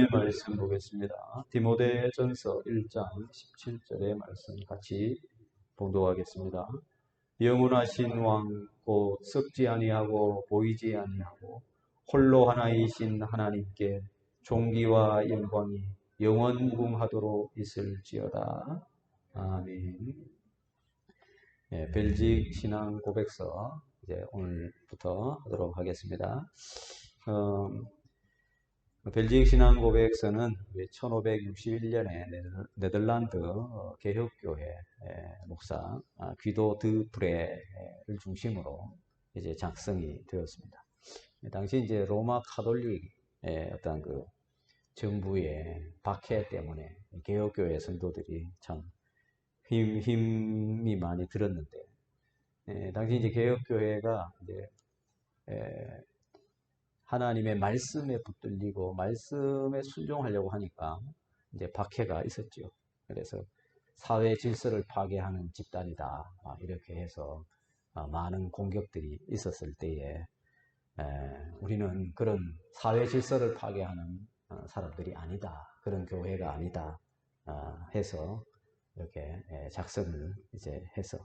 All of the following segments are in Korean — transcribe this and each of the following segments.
말씀 보겠습니다. 디모데전서 1장 17절의 말씀 같이 봉독하겠습니다. 영원하신 왕 곧 썩지 아니하고 보이지 아니하고 홀로 하나이신 하나님께 존귀와 영광이 영원 무궁하도록 있을지어다. 아멘. 벨직 신앙 고백서 이제 오늘부터 하도록 하겠습니다. 벨직 신앙 고백서는 1561년에 네덜란드 개혁교회 목사 귀도 드 브레를 중심으로 이제 작성이 되었습니다. 당시 이제 로마 카톨릭의 어떤 그 정부의 박해 때문에 개혁교회 성도들이 참 힘이 많이 들었는데, 당시 이제 개혁교회가 이제 하나님의 말씀에 붙들리고 말씀에 순종하려고 하니까 이제 박해가 있었죠. 그래서 사회 질서를 파괴하는 집단이다, 이렇게 해서 많은 공격들이 있었을 때에 우리는 그런 사회 질서를 파괴하는 사람들이 아니다, 그런 교회가 아니다 해서 이렇게 작성을 이제 해서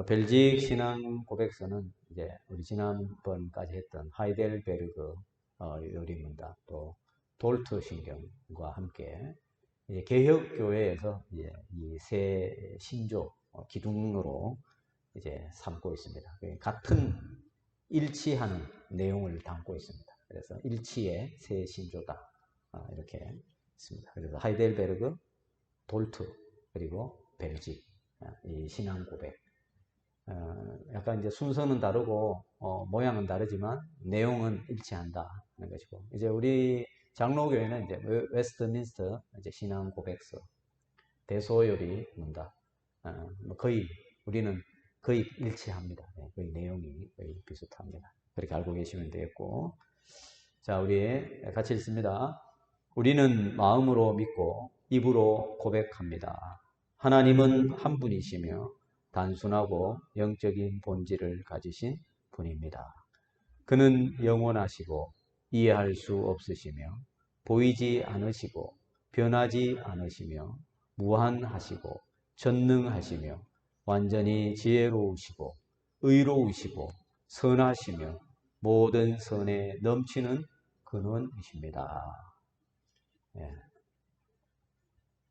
벨직 신앙 고백서는 이제 우리 지난번까지 했던 하이델베르그 요리문답 또 돌트 신경과 함께 이제 개혁 교회에서 이제 이 세 신조 기둥으로 이제 삼고 있습니다. 같은 일치하는 내용을 담고 있습니다. 그래서 일치의 세 신조다, 이렇게 있습니다. 그래서 하이델베르그, 돌트, 그리고 벨직, 이 신앙 고백. 약간 이제 순서는 다르고 모양은 다르지만 내용은 일치한다 하는 것이고, 이제 우리 장로교회는 이제 웨스트민스터 이제 신앙 고백서, 대소요리 문답, 거의 우리는 거의 일치합니다. 거의 내용이 거의 비슷합니다. 그렇게 알고 계시면 되겠고, 자, 우리 같이 읽습니다. 우리는 마음으로 믿고 입으로 고백합니다. 하나님은 한 분이시며 단순하고 영적인 본질을 가지신 분입니다. 그는 영원하시고 이해할 수 없으시며 보이지 않으시고 변하지 않으시며 무한하시고 전능하시며 완전히 지혜로우시고 의로우시고 선하시며 모든 선에 넘치는 근원이십니다.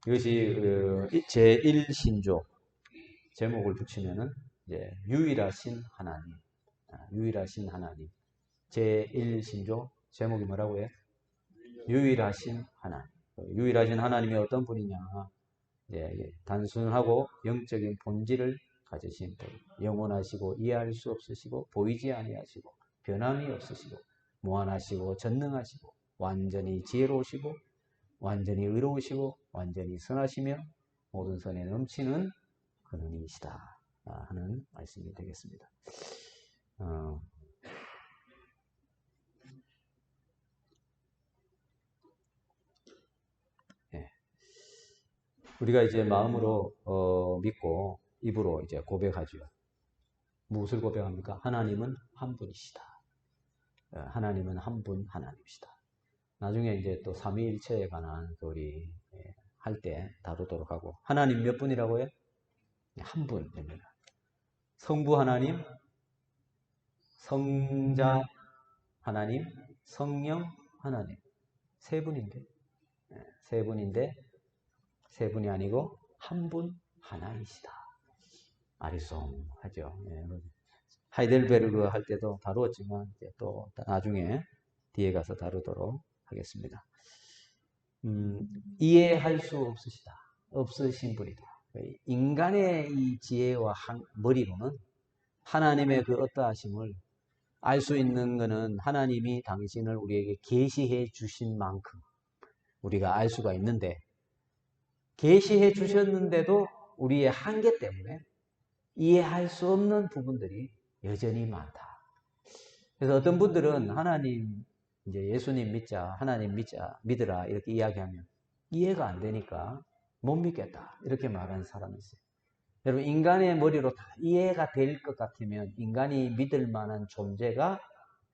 이것이 제1신조 제목을 붙이면은 이제 유일하신 하나님, 유일하신 하나님. 제1신조 제목이 뭐라고 해요? 유일하신 하나님. 유일하신 하나님이 어떤 분이냐? 단순하고 영적인 본질을 가지신 분, 영원하시고 이해할 수 없으시고 보이지 아니하시고 변함이 없으시고 무한하시고 전능하시고 완전히 지혜로우시고 완전히 의로우시고 완전히 선하시며 모든 선에 넘치는 근원이시다 하는 말씀이 되겠습니다. 우리가 이제 마음으로 믿고 입으로 이제 고백하죠. 무엇을 고백합니까? 하나님은 한 분이시다. 하나님은 한 분 하나님이시다. 나중에 이제 또 삼위일체에 관한 우리 할 때 다루도록 하고, 하나님 몇 분이라고 해요? 한 분입니다. 성부 하나님, 성자 하나님, 성령 하나님, 세 분인데, 세 분이 아니고 한 분 하나이시다. 아리송하죠. 하이델베르그 할 때도 다루었지만 이제 또 나중에 뒤에 가서 다루도록 하겠습니다. 이해할 수 없으신 분이다. 인간의 이 지혜와 머리로는 하나님의 그 어떠하심을 알 수 있는 것은 하나님이 당신을 우리에게 계시해 주신 만큼 우리가 알 수가 있는데, 계시해 주셨는데도 우리의 한계 때문에 이해할 수 없는 부분들이 여전히 많다. 그래서 어떤 분들은 하나님, 이제 예수님 믿자, 하나님 믿으라 이렇게 이야기하면 이해가 안 되니까 못 믿겠다 이렇게 말하는 사람이 있어요. 여러분, 인간의 머리로 다 이해가 될 것 같으면 인간이 믿을 만한 존재가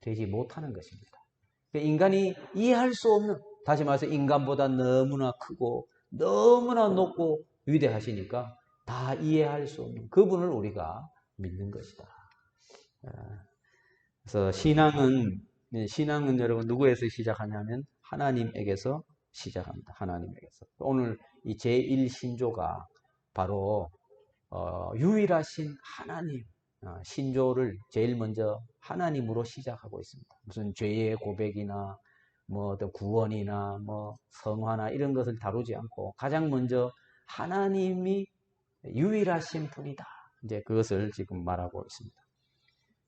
되지 못하는 것입니다. 인간이 이해할 수 없는, 다시 말해서 인간보다 너무나 크고 너무나 높고 위대하시니까 다 이해할 수 없는 그분을 우리가 믿는 것이다. 그래서 신앙은 여러분 누구에서 시작하냐면 하나님에게서 시작합니다. 하나님에게서. 오늘 이 제1신조가 바로 유일하신 하나님 신조를 제일 먼저 하나님으로 시작하고 있습니다. 무슨 죄의 고백이나 뭐 어떤 구원이나 뭐 성화나 이런 것을 다루지 않고 가장 먼저 하나님이 유일하신 분이다. 이제 그것을 지금 말하고 있습니다.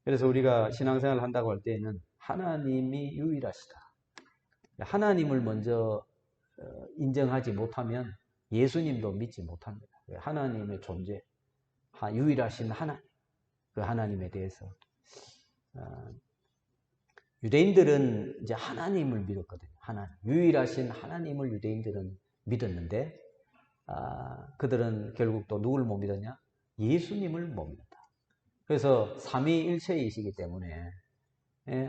그래서 우리가 신앙생활을 한다고 할 때에는 하나님이 유일하시다. 하나님을 먼저 인정하지 못하면 예수님도 믿지 못합니다. 하나님의 존재, 유일하신 하나님, 그 하나님에 대해서 유대인들은 이제 하나님을 믿었거든요. 하나님, 유일하신 하나님을 유대인들은 믿었는데 그들은 결국 또 누굴 못 믿었냐? 예수님을 못 믿었다. 그래서 삼위일체이시기 때문에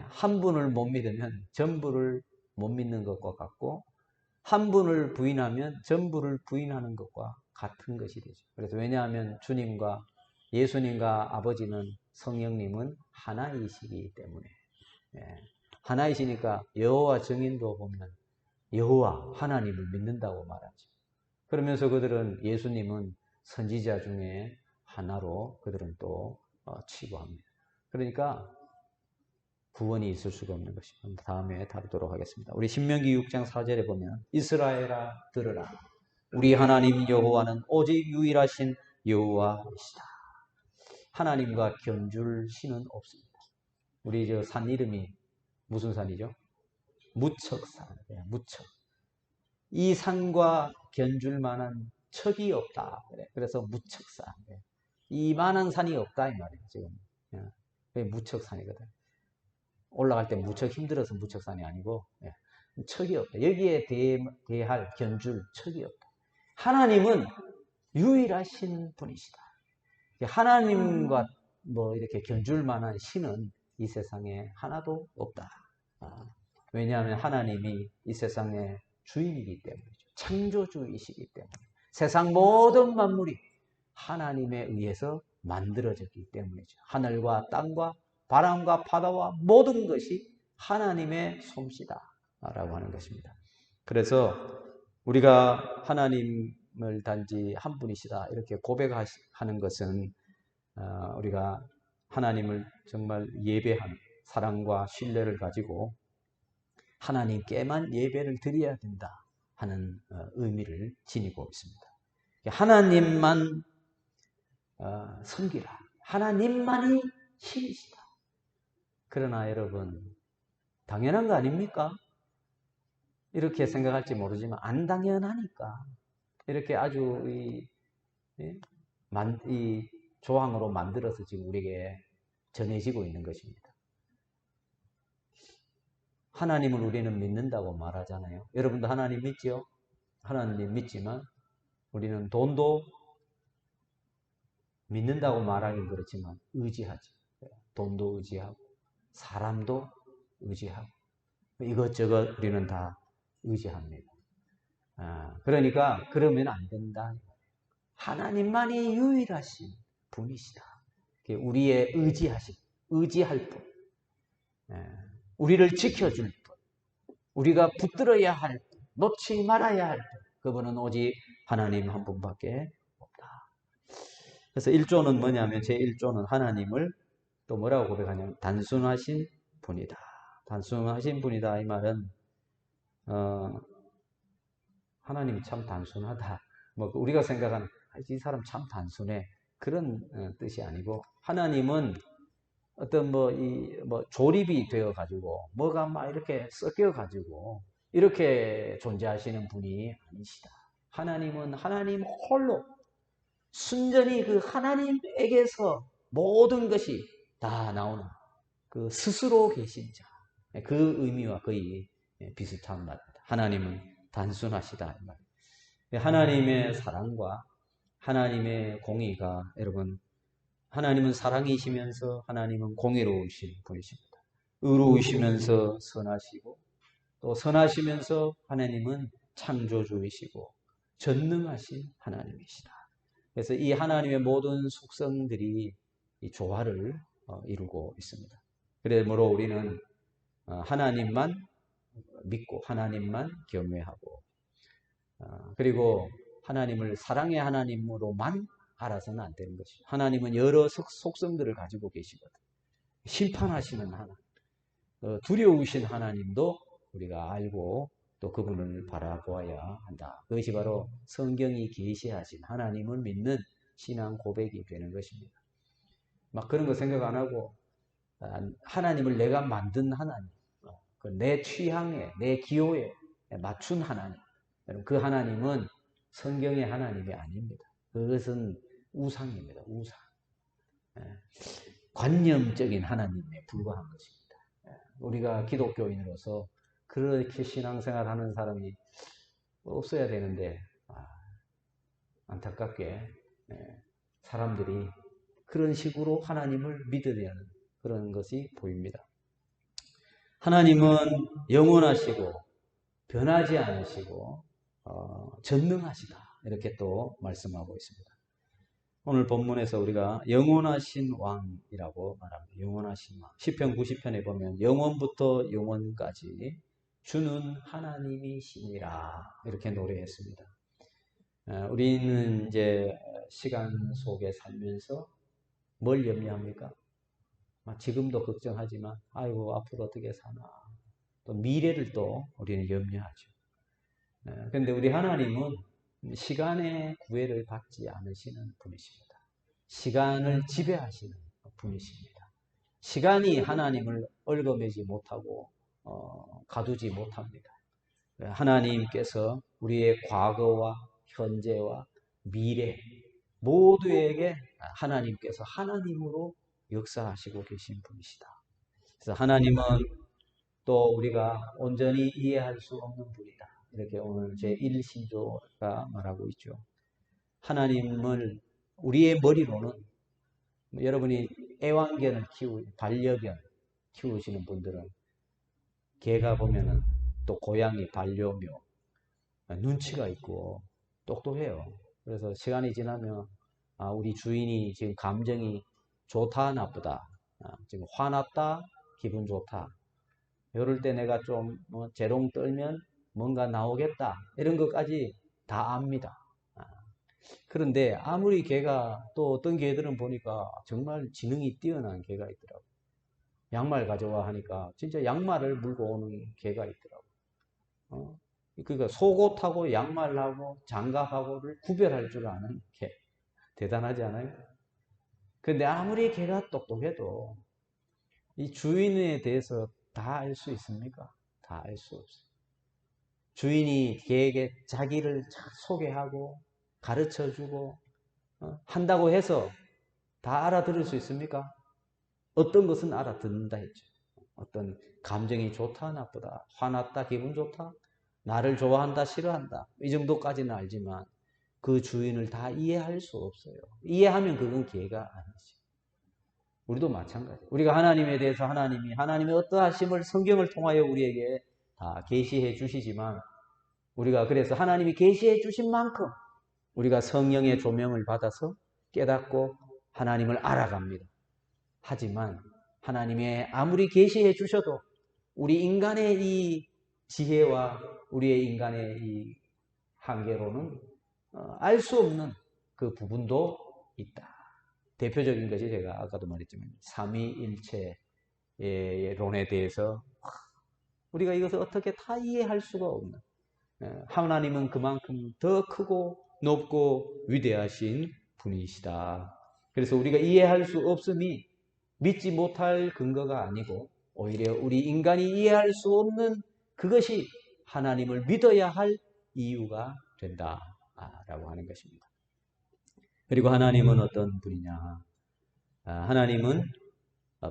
한 분을 못 믿으면 전부를 못 믿는 것과 같고 한 분을 부인하면 전부를 부인하는 것과 같은 것이 되죠. 그래서 왜냐하면 주님과 예수님과 아버지는 성령님은 하나이시기 때문에 하나이시니까 여호와 증인도 보면 여호와 하나님을 믿는다고 말하죠. 그러면서 그들은 예수님은 선지자 중에 하나로 그들은 또 치부합니다. 그러니까 구원이 있을 수가 없는 것입니다. 다음에 다루도록 하겠습니다. 우리 신명기 6장 4절에 보면 이스라엘아 들으라 우리 하나님 여호와는 오직 유일하신 여호와이시다. 하나님과 견줄 신은 없습니다. 우리 저 산 이름이 무슨 산이죠? 무척산. 무척. 이 산과 견줄 만한 척이 없다. 그래서 무척산. 이만한 산이 없다 이 말이에요. 지금 무척산이거든. 올라갈 때 무척 힘들어서 무척산이 아니고 척이 없다. 여기에 대할 견줄 척이 없다. 하나님은 유일하신 분이시다. 하나님과 뭐 이렇게 견줄 만한 신은 이 세상에 하나도 없다. 왜냐하면 하나님이 이 세상의 주인이기 때문이죠. 창조주이시기 때문에 세상 모든 만물이 하나님에 의해서 만들어졌기 때문이죠. 하늘과 땅과 바람과 바다와 모든 것이 하나님의 솜씨다 라고 하는 것입니다. 그래서 우리가 하나님을 단지 한 분이시다 이렇게 고백하는 것은 우리가 하나님을 정말 예배하는 사랑과 신뢰를 가지고 하나님께만 예배를 드려야 된다 하는 의미를 지니고 있습니다. 하나님만 섬기라. 하나님만이 신이시다. 그러나 여러분 당연한 거 아닙니까? 이렇게 생각할지 모르지만 안 당연하니까 이렇게 아주 이 조항으로 만들어서 지금 우리에게 전해지고 있는 것입니다. 하나님을 우리는 믿는다고 말하잖아요. 여러분도 하나님 믿죠? 하나님 믿지만 우리는 돈도 믿는다고 말하긴 그렇지만 의지하지. 돈도 의지하고 사람도 의지하고 이것저것 우리는 다 의지합니다. 그러니까 그러면 안 된다. 하나님만이 유일하신 분이시다. 우리의 의지할 분. 우리를 지켜줄 분. 우리가 붙들어야 할 분. 놓지 말아야 할 분. 그분은 오직 하나님 한 분밖에 없다. 그래서 1조는 뭐냐면 제1조는 하나님을 또 뭐라고 고백하냐면 단순하신 분이다. 단순하신 분이다. 이 말은 하나님이 참 단순하다. 뭐 우리가 생각하는 이 사람 참 단순해. 그런 뜻이 아니고 하나님은 어떤 뭐 조립이 되어 가지고 뭐가 막 이렇게 섞여 가지고 이렇게 존재하시는 분이 아니시다. 하나님은 하나님 홀로 순전히 그 하나님에게서 모든 것이 다 나오는 그 스스로 계신 자. 그 의미와 거의 비슷한 말입니다. 하나님은 단순하시다. 이 말. 하나님의 사랑과 하나님의 공의가 여러분 하나님은 사랑이시면서 하나님은 공의로우신 분이십니다. 의로우시면서 선하시고 또 선하시면서 하나님은 창조주이시고 전능하신 하나님이시다. 그래서 이 하나님의 모든 속성들이 이 조화를 이루고 있습니다. 그러므로 우리는 하나님만 믿고 하나님만 경외하고 그리고 하나님을 사랑의 하나님으로만 알아서는 안 되는 것이죠. 하나님은 여러 속성들을 가지고 계시거든. 심판하시는 하나님, 두려우신 하나님도 우리가 알고 또 그분을 바라보아야 한다. 그것이 바로 성경이 계시하신 하나님을 믿는 신앙 고백이 되는 것입니다. 막 그런 거 생각 안 하고 하나님을 내가 만든 하나님, 내 취향에, 내 기호에 맞춘 하나님, 그 하나님은 성경의 하나님이 아닙니다. 그것은 우상입니다. 우상. 관념적인 하나님에 불과한 것입니다. 우리가 기독교인으로서 그렇게 신앙생활하는 사람이 없어야 되는데 안타깝게 사람들이 그런 식으로 하나님을 믿으려는 그런 것이 보입니다. 하나님은 영원하시고 변하지 않으시고 전능하시다 이렇게 또 말씀하고 있습니다. 오늘 본문에서 우리가 영원하신 왕이라고 말합니다. 영원하신 왕. 시편 90편에 보면 영원부터 영원까지 주는 하나님이시니라 이렇게 노래했습니다. 우리는 이제 시간 속에 살면서 뭘 염려합니까? 지금도 걱정하지만 아이고 앞으로 어떻게 사나 또 미래를 또 우리는 염려하죠. 그런데 우리 하나님은 시간의 구애를 받지 않으시는 분이십니다. 시간을 지배하시는 분이십니다. 시간이 하나님을 얽어매지 못하고 가두지 못합니다. 하나님께서 우리의 과거와 현재와 미래 모두에게 하나님께서 하나님으로 역사하시고 계신 분이시다. 그래서 하나님은 또 우리가 온전히 이해할 수 없는 분이다. 이렇게 오늘 제1신조가 말하고 있죠. 하나님을 우리의 머리로는 여러분이 애완견을 반려견 키우시는 분들은 개가 보면은 또 고양이 반려묘 눈치가 있고 똑똑해요. 그래서 시간이 지나면 우리 주인이 지금 감정이 좋다 나쁘다 지금 화났다 기분 좋다 이럴 때 내가 좀 재롱 떨면 뭔가 나오겠다 이런 것까지 다 압니다. 그런데 아무리 개가 또 어떤 개들은 보니까 정말 지능이 뛰어난 개가 있더라고요. 양말 가져와 하니까 진짜 양말을 물고 오는 개가 있더라고요. 그러니까 속옷하고 양말하고 장갑하고를 구별할 줄 아는 개. 대단하지 않아요? 근데 아무리 개가 똑똑해도 이 주인에 대해서 다 알 수 있습니까? 다 알 수 없어요. 주인이 개에게 자기를 소개하고 가르쳐주고 한다고 해서 다 알아들을 수 있습니까? 어떤 것은 알아듣는다 했죠. 어떤 감정이 좋다 나쁘다 화났다 기분 좋다 나를 좋아한다 싫어한다 이 정도까지는 알지만 그 주인을 다 이해할 수 없어요. 이해하면 그건 개가 아니지. 우리도 마찬가지. 우리가 하나님에 대해서 하나님의 어떠하심을 성경을 통하여 우리에게 다 계시해 주시지만 우리가 그래서 하나님이 계시해 주신 만큼 우리가 성령의 조명을 받아서 깨닫고 하나님을 알아갑니다. 하지만 하나님의 아무리 계시해 주셔도 우리 인간의 이 지혜와 우리의 인간의 이 한계로는 알 수 없는 그 부분도 있다. 대표적인 것이 제가 아까도 말했지만 삼위일체의 론에 대해서 우리가 이것을 어떻게 다 이해할 수가 없는 하나님은 그만큼 더 크고 높고 위대하신 분이시다. 그래서 우리가 이해할 수 없음이 믿지 못할 근거가 아니고 오히려 우리 인간이 이해할 수 없는 그것이 하나님을 믿어야 할 이유가 된다라고 하는 것입니다. 그리고 하나님은 어떤 분이냐? 하나님은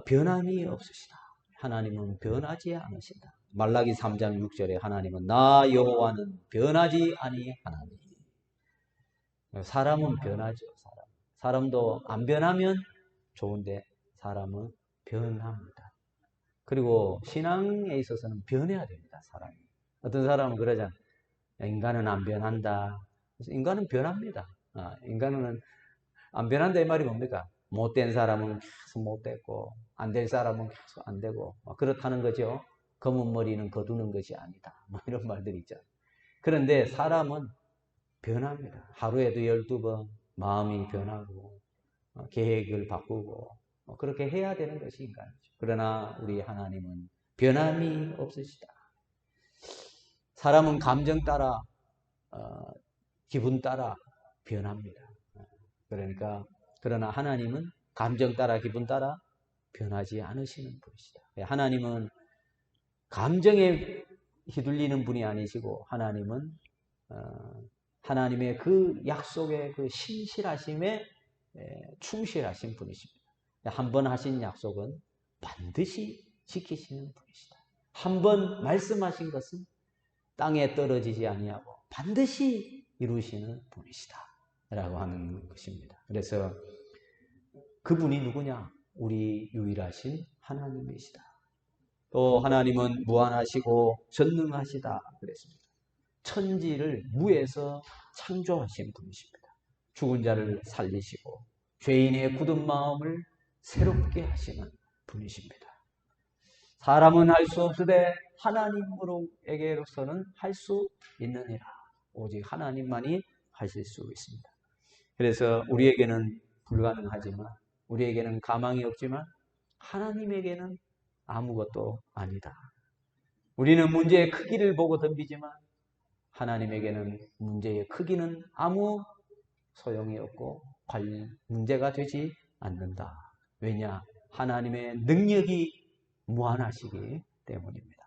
변함이 없으시다. 하나님은 변하지 않으신다. 말라기 3장 6절에 하나님은 나 여호와는 변하지 아니하나니. 사람은 변하죠. 사람도 안 변하면 좋은데 사람은 변합니다. 그리고 신앙에 있어서는 변해야 됩니다, 사람이. 어떤 사람은 그러잖아요. 인간은 안 변한다. 그래서 인간은 변합니다. 인간은 안 변한다 이 말이 뭡니까? 못된 사람은 계속 못됐고 안 될 사람은 계속 안 되고 그렇다는 거죠. 검은 머리는 거두는 것이 아니다. 뭐 이런 말들이 있죠. 그런데 사람은 변합니다. 하루에도 12번 마음이 변하고 계획을 바꾸고 그렇게 해야 되는 것이 인간이죠. 그러나 우리 하나님은 변함이 없으시다. 사람은 감정 따라 기분 따라 변합니다. 그러니까 그러나 하나님은 감정 따라 기분 따라 변하지 않으시는 분이시다. 하나님은 감정에 휘둘리는 분이 아니시고 하나님은 하나님의 그 약속의 그 신실하심에 충실하신 분이십니다. 한 번 하신 약속은 반드시 지키시는 분이시다. 한 번 말씀하신 것은 땅에 떨어지지 아니하고 반드시 이루시는 분이시다 라고 하는 것입니다. 그래서 그분이 누구냐? 우리 유일하신 하나님이시다. 또 하나님은 무한하시고 전능하시다 그랬습니다. 천지를 무에서 창조하신 분이십니다. 죽은 자를 살리시고 죄인의 굳은 마음을 새롭게 하시는 분이십니다. 사람은 할 수 없으되 하나님으로에게로서는 할 수 있느니라. 오직 하나님만이 하실 수 있습니다. 그래서 우리에게는 불가능하지만 우리에게는 가망이 없지만 하나님에게는 아무것도 아니다. 우리는 문제의 크기를 보고 덤비지만 하나님에게는 문제의 크기는 아무 소용이 없고 문제가 되지 않는다. 왜냐? 하나님의 능력이 무한하시기 때문입니다.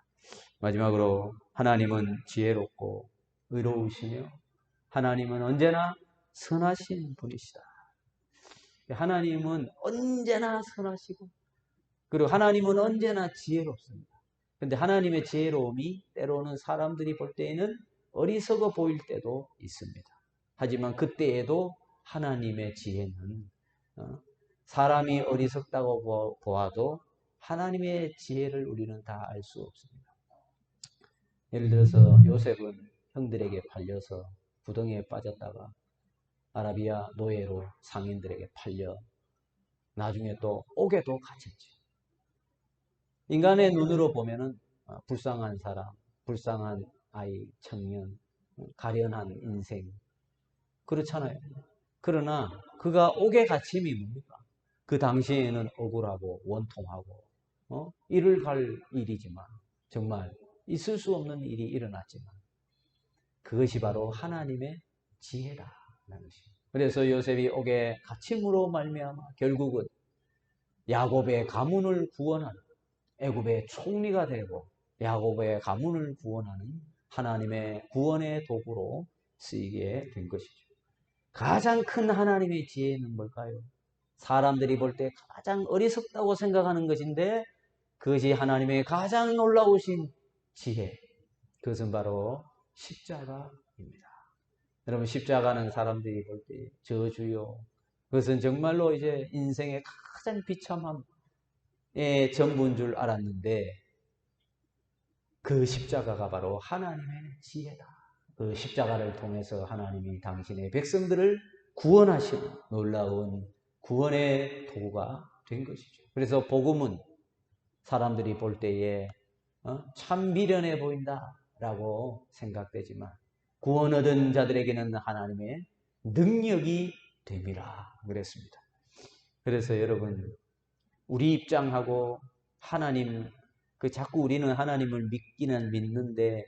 마지막으로 하나님은 지혜롭고 의로우시며 하나님은 언제나 선하신 분이시다. 하나님은 언제나 선하시고 그리고 하나님은 언제나 지혜롭습니다. 그런데 하나님의 지혜로움이 때로는 사람들이 볼 때에는 어리석어 보일 때도 있습니다. 하지만 그때에도 하나님의 지혜는 사람이 어리석다고 보아도 하나님의 지혜를 우리는 다 알 수 없습니다. 예를 들어서 요셉은 형들에게 팔려서 구덩이에 빠졌다가 아라비아 노예로 상인들에게 팔려 나중에 또 옥에도 갇혔죠. 인간의 눈으로 보면은 불쌍한 사람, 불쌍한 아이, 청년, 가련한 인생 그렇잖아요. 그러나 그가 옥에 갇힘이 뭡니까? 그 당시에는 억울하고 원통하고 이를 갈 일이지만 정말 있을 수 없는 일이 일어났지만 그것이 바로 하나님의 지혜다. 그래서 요셉이 옥에 갇힘으로 말미암아 결국은 야곱의 가문을 구원하는 애굽의 총리가 되고 야곱의 가문을 구원하는 하나님의 구원의 도구로 쓰이게 된 것이죠. 가장 큰 하나님의 지혜는 뭘까요? 사람들이 볼 때 가장 어리석다고 생각하는 것인데 그것이 하나님의 가장 놀라우신 지혜. 그것은 바로 십자가입니다. 여러분 십자가는 사람들이 볼 때 저주요. 그것은 정말로 이제 인생의 가장 비참함의 전부인 줄 알았는데 그 십자가가 바로 하나님의 지혜다. 그 십자가를 통해서 하나님이 당신의 백성들을 구원하시는 놀라운 구원의 도구가 된 것이죠. 그래서 복음은 사람들이 볼 때에 참 미련해 보인다라고 생각되지만 구원 얻은 자들에게는 하나님의 능력이 됨이라 그랬습니다. 그래서 여러분 우리 입장하고 하나님 자꾸 우리는 하나님을 믿기는 믿는데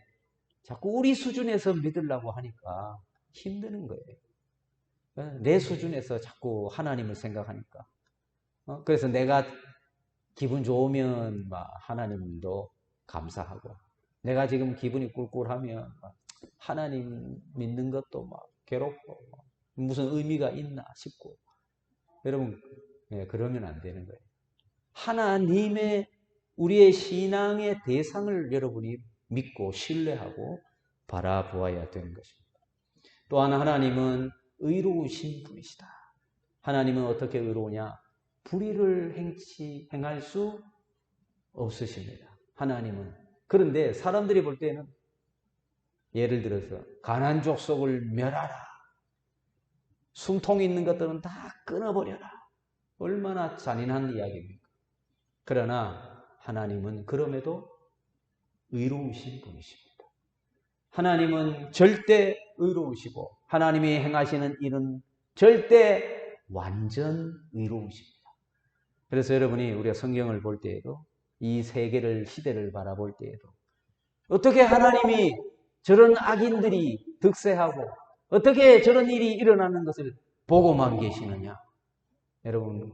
자꾸 우리 수준에서 믿으려고 하니까 힘드는 거예요. 내 수준에서 자꾸 하나님을 생각하니까. 그래서 내가 기분 좋으면 막 하나님도 감사하고 내가 지금 기분이 꿀꿀하면 하나님 믿는 것도 막 괴롭고 무슨 의미가 있나 싶고 여러분 그러면 안 되는 거예요. 하나님의 우리의 신앙의 대상을 여러분이 믿고 신뢰하고 바라보아야 되는 것입니다. 또한 하나님은 의로우신 분이시다. 하나님은 어떻게 의로우냐? 불의를 행할 수 없으십니다. 하나님은. 그런데 사람들이 볼 때는 예를 들어서 가난 족속을 멸하라. 숨통이 있는 것들은 다 끊어버려라. 얼마나 잔인한 이야기입니까? 그러나 하나님은 그럼에도 의로우신 분이십니다. 하나님은 절대 의로우시고 하나님이 행하시는 일은 절대 완전 의로우십니다. 그래서 여러분이 우리가 성경을 볼 때에도 이 세계를 시대를 바라볼 때에도 어떻게 하나님이 저런 악인들이 득세하고 어떻게 저런 일이 일어나는 것을 보고만 계시느냐? 여러분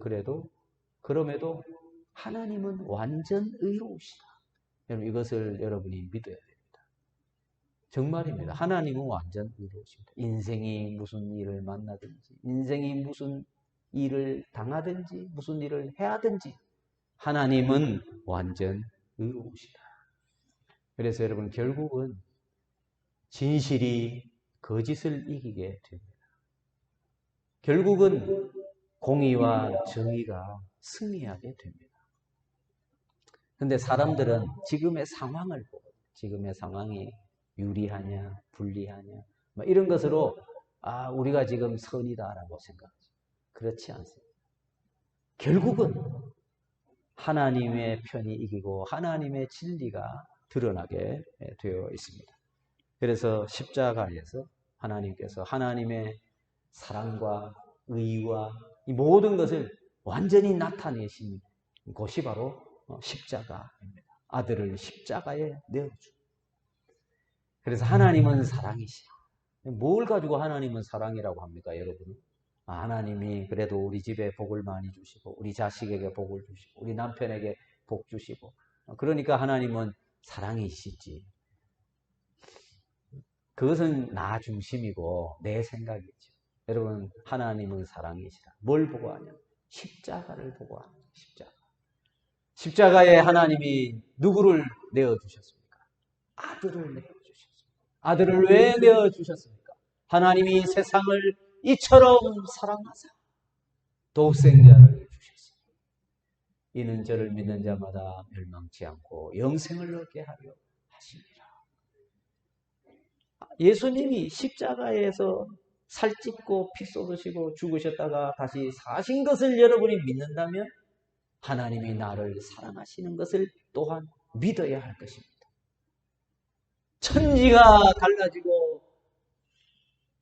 그럼에도 하나님은 완전 의로우시다. 여러분 이것을 여러분이 믿어야 됩니다. 정말입니다. 하나님은 완전 의로우십니다. 인생이 무슨 일을 만나든지 인생이 무슨 일을 당하든지 무슨 일을 해야든지 하나님은 완전 의로우시다. 그래서 여러분 결국은 진실이 거짓을 이기게 됩니다. 결국은 공의와 정의가 승리하게 됩니다. 그런데 사람들은 지금의 상황을 보고 지금의 상황이 유리하냐 불리하냐 이런 것으로 우리가 지금 선이다라고 생각하죠. 그렇지 않습니다. 결국은 하나님의 편이 이기고 하나님의 진리가 드러나게 되어 있습니다. 그래서 십자가에서 하나님께서 하나님의 사랑과 의와 이 모든 것을 완전히 나타내신 곳이 바로 십자가입니다. 아들을 십자가에 내어주고. 그래서 하나님은 사랑이시라. 뭘 가지고 하나님은 사랑이라고 합니까, 여러분? 하나님이 그래도 우리 집에 복을 많이 주시고 우리 자식에게 복을 주시고 우리 남편에게 복 주시고 그러니까 하나님은 사랑이시지. 그것은 나 중심이고 내 생각이죠. 여러분 하나님은 사랑이시라. 뭘 보고 하냐? 십자가를 보고 하냐. 십자가에 하나님이 누구를 내어주셨습니까? 아들을 내어주셨습니다. 아들을 왜 내어주셨습니까? 하나님이 세상을 이처럼 사랑하사 독생자를 주셨습니다. 이는 저를 믿는 자마다 멸망치 않고 영생을 얻게 하려 하십니다. 예수님이 십자가에서 살찢고 피 쏟으시고 죽으셨다가 다시 사신 것을 여러분이 믿는다면 하나님이 나를 사랑하시는 것을 또한 믿어야 할 것입니다. 천지가 달라지고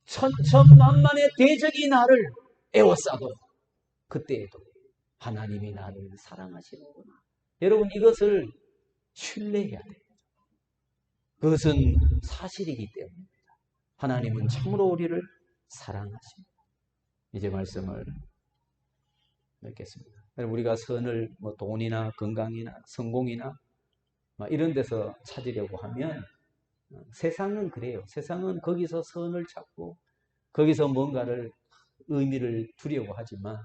천천만만의 대적이 나를 에워싸도 그때에도 하나님이 나를 사랑하시는구나. 여러분 이것을 신뢰해야 됩니다. 그것은 사실이기 때문입니다. 하나님은 참으로 우리를 사랑하십니다. 이제 말씀을 맺겠습니다. 우리가 선을 돈이나 건강이나 성공이나 이런 데서 찾으려고 하면 세상은 그래요. 세상은 거기서 선을 찾고 거기서 뭔가를 의미를 두려고 하지만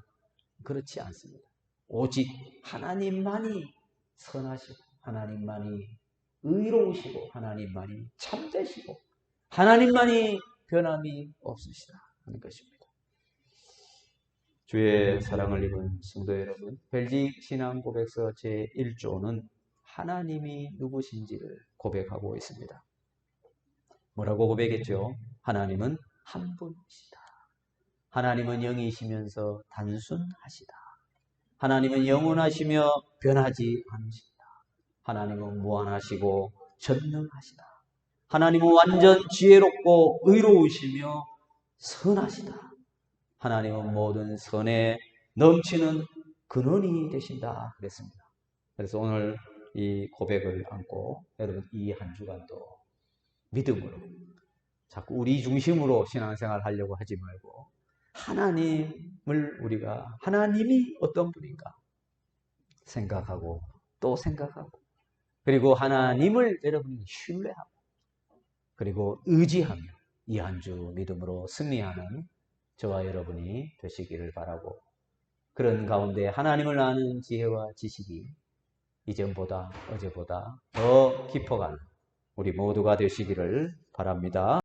그렇지 않습니다. 오직 하나님만이 선하시고 하나님만이 의로우시고 하나님만이 참되시고 하나님만이 변함이 없으시다 하는 것입니다. 주의 사랑을 입은 성도 여러분, 벨직 신앙 고백서 제1조는 하나님이 누구신지를 고백하고 있습니다. 뭐라고 고백했죠? 하나님은 한 분이시다. 하나님은 영이시면서 단순하시다. 하나님은 영원하시며 변하지 않으시다. 하나님은 무한하시고 전능하시다. 하나님은 완전 지혜롭고 의로우시며 선하시다. 하나님은 모든 선에 넘치는 근원이 되신다 그랬습니다. 그래서 오늘 이 고백을 안고 여러분 이 한 주간도 믿음으로 자꾸 우리 중심으로 신앙생활 하려고 하지 말고 하나님을 우리가 하나님이 어떤 분인가 생각하고 또 생각하고 그리고 하나님을 여러분이 신뢰하고 그리고 의지하며 이 한 주 믿음으로 승리하는 저와 여러분이 되시기를 바라고 그런 가운데 하나님을 아는 지혜와 지식이 이전보다 어제보다 더 깊어가는 우리 모두가 되시기를 바랍니다.